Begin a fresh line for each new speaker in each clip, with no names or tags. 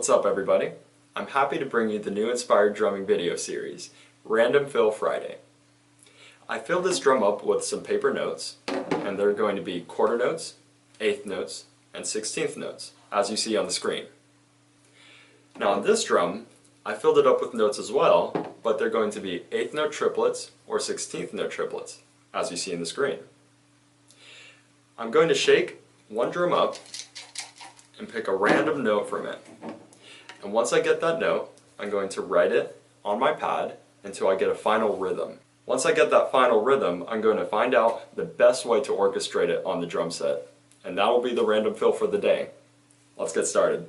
What's up everybody? I'm happy to bring you the new inspired drumming video series, Random Fill Friday. I filled this drum up with some paper notes, and they're going to be quarter notes, eighth notes, and 16th notes, as you see on the screen. Now on this drum, I filled it up with notes as well, but they're going to be eighth note triplets or 16th note triplets, as you see on the screen. I'm going to shake one drum up and pick a random note from it. And once I get that note, I'm going to write it on my pad until I get a final rhythm. Once I get that final rhythm, I'm going to find out the best way to orchestrate it on the drum set. And that will be the random fill for the day. Let's get started.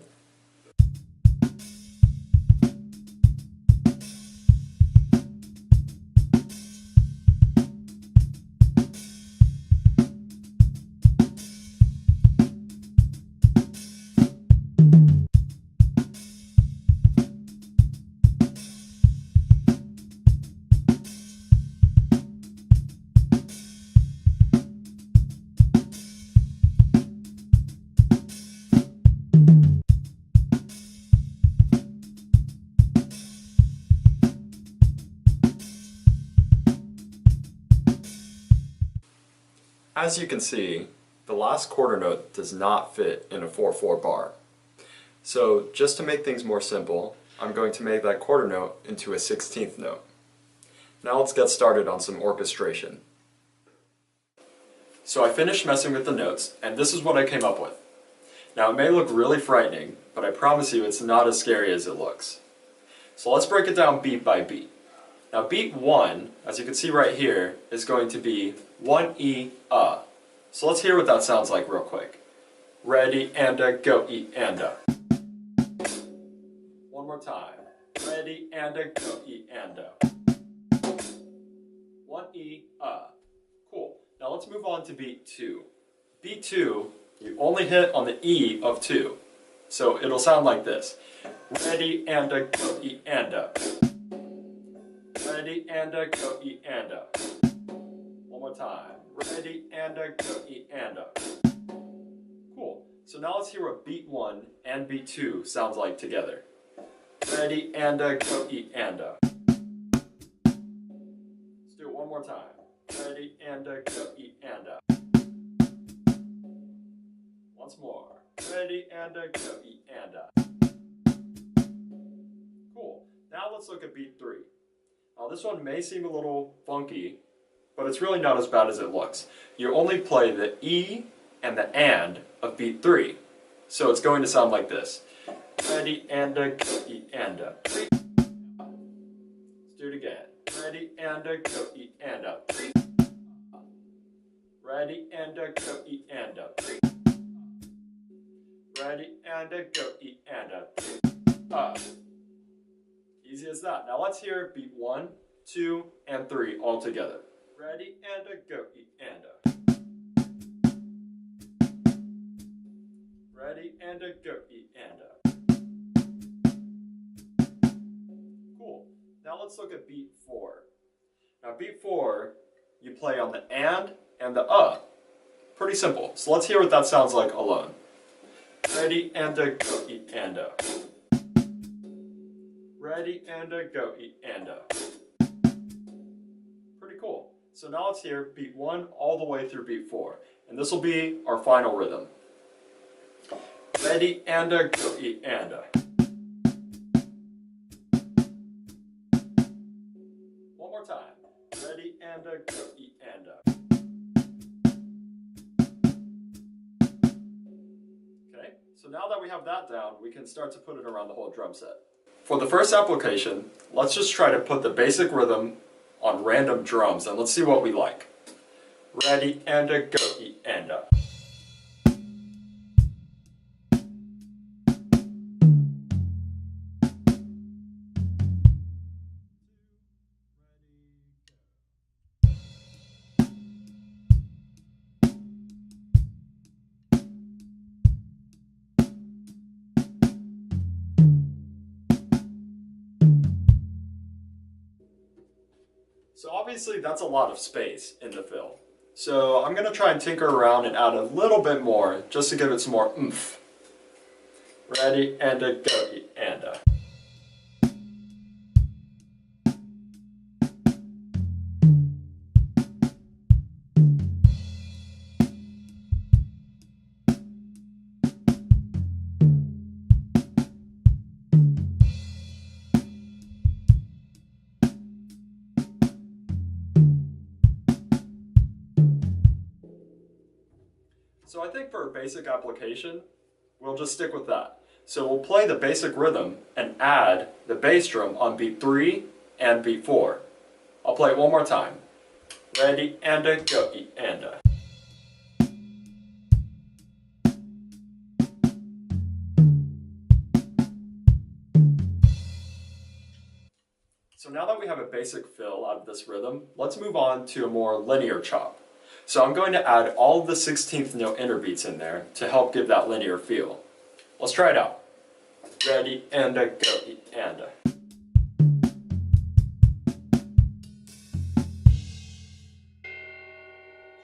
As you can see, the last quarter note does not fit in a 4/4 bar. So just to make things more simple, I'm going to make that quarter note into a 16th note. Now let's get started on some orchestration. So I finished messing with the notes, and this is what I came up with. Now it may look really frightening, but I promise you it's not as scary as it looks. So let's break it down beat by beat. Now beat 1, as you can see right here, is going to be 1E, So let's hear what that sounds like real quick. Ready and a go, E and a. One more time. Ready and a go, E and a. 1E, Cool. Now let's move on to beat 2. Beat 2, you only hit on the E of 2. So it'll sound like this. Ready and a go, E and a. Ready and a go, E and a. One more time. Ready and a go, E and a. Cool. So now let's hear what beat 1 and beat 2 sounds like together. Ready and a go, E and a. Let's do it one more time. Ready and a go, E and a. Once more. Ready and a go, E and a. Cool. Now let's look at beat 3. Now this one may seem a little funky, but it's really not as bad as it looks. You only play the E and the AND of beat 3. So it's going to sound like this. Ready and a go, E and a. Let's do it again. Ready and a go, E and a. Ready and a go, E and a. Ready and a go, E and a. Easy as that. Now let's hear beat 1, 2, and 3 all together. Ready and a go, E and a. Ready and a go, E and a. Cool. Now let's look at beat 4. Now beat 4, you play on the and the. Pretty simple. So let's hear what that sounds like alone. Ready and a go, E and a. Ready and a go, E and a. Pretty cool. So now let's hear beat 1 all the way through beat 4. And this will be our final rhythm. Ready and a go, E and a. One more time. Ready and a go, E and a. Okay, so now that we have that down, we can start to put it around the whole drum set. For the first application, let's just try to put the basic rhythm on random drums and let's see what we like. Ready and a go, E and a. So obviously that's a lot of space in the fill. So I'm going to try and tinker around and add a little bit more just to give it some more oomph. Ready, and a go, and a. So I think for a basic application, we'll just stick with that. So we'll play the basic rhythm and add the bass drum on beat 3 and beat 4. I'll play it one more time. Ready, and a go, and a. So now that we have a basic fill out of this rhythm, let's move on to a more linear chop. So I'm going to add all of the 16th note interbeats in there to help give that linear feel. Let's try it out. Ready, and a go, and a. Let's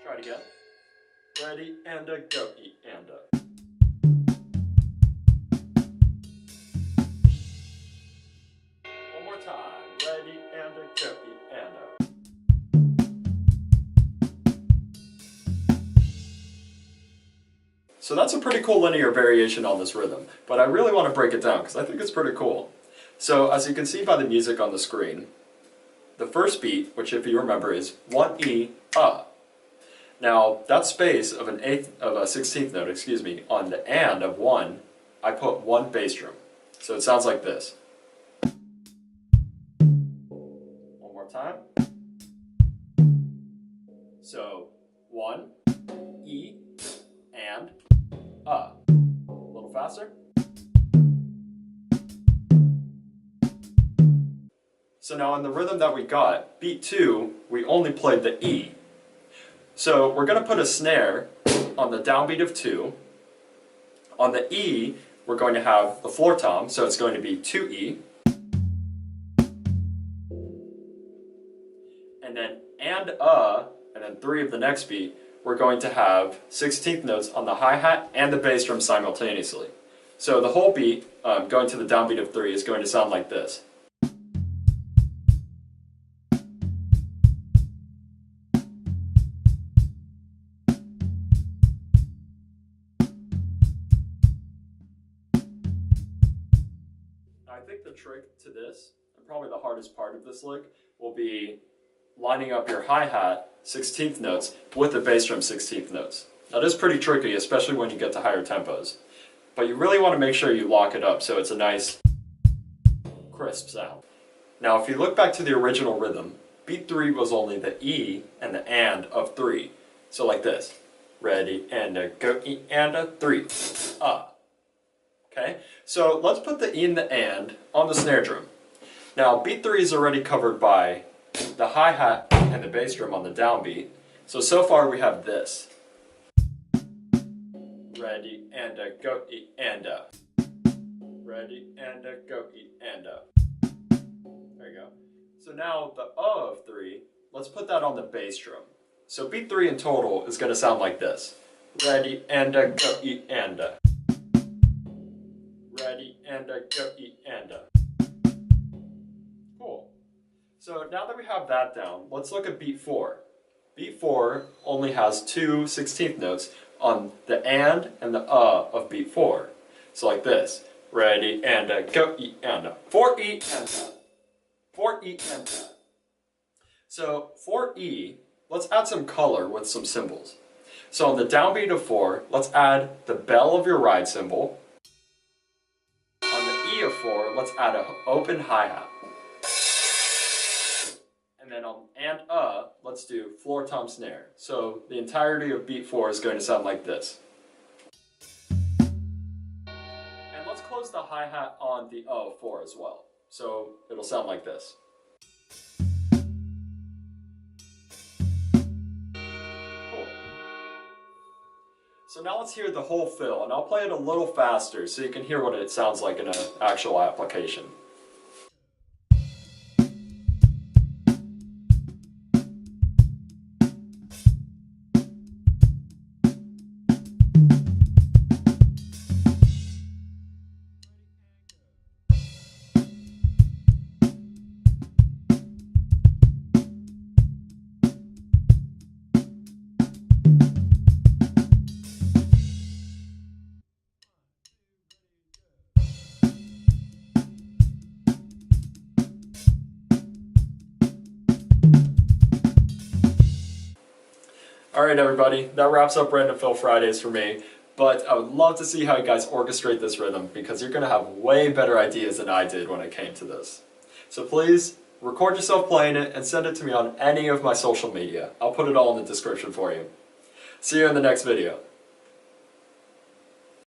try it again. Ready, and a go, and a. One more time. Ready, and a go, and a. So that's a pretty cool linear variation on this rhythm, but I really want to break it down because I think it's pretty cool. So as you can see by the music on the screen, the first beat, which if you remember is 1E, Now that space of a 16th note, on the and of 1, I put one bass drum. So it sounds like this. One more time. So 1, E, and a little faster. So now in the rhythm that we got, beat 2, we only played the E. So we're going to put a snare on the downbeat of 2. On the E, we're going to have the floor tom, so it's going to be 2E. And then 3 of the next beat, we're going to have 16th notes on the hi-hat and the bass drum simultaneously. So the whole beat, going to the downbeat of 3, is going to sound like this. I think the trick to this, and probably the hardest part of this lick, will be lining up your hi-hat 16th notes with the bass drum 16th notes. That is pretty tricky, especially when you get to higher tempos. But you really want to make sure you lock it up so it's a nice, crisp sound. Now if you look back to the original rhythm, beat 3 was only the E and the and of 3. So like this. Ready, and a go, E, and a 3. Okay, so let's put the E and the and on the snare drum. Now beat 3 is already covered by the hi-hat and the bass drum on the downbeat. So far we have this. Ready, and a go, E, and a. Ready, and a go, E, and a. There you go. So now the of 3, let's put that on the bass drum. So beat 3 in total is going to sound like this. Ready, and a go, E, and a. Ready, and a go, E, and a. Cool. So now that we have that down, let's look at beat 4. Beat 4 only has 2 16th notes on the and the of beat 4. So like this. Ready, and a go, E, and a. 4E, and a. 4E, and a. So 4E, let's add some color with some cymbals. So on the downbeat of 4, let's add the bell of your ride cymbal. On the E of 4, let's add an open hi-hat. And then on and let's do floor tom snare. So the entirety of beat 4 is going to sound like this. And let's close the hi-hat on the of 4 as well. So it'll sound like this. Cool. So now let's hear the whole fill, and I'll play it a little faster so you can hear what it sounds like in an actual application. Alright everybody, that wraps up Random Fill Fridays for me, but I would love to see how you guys orchestrate this rhythm because you're going to have way better ideas than I did when it came to this. So please, record yourself playing it and send it to me on any of my social media. I'll put it all in the description for you. See you in the next video.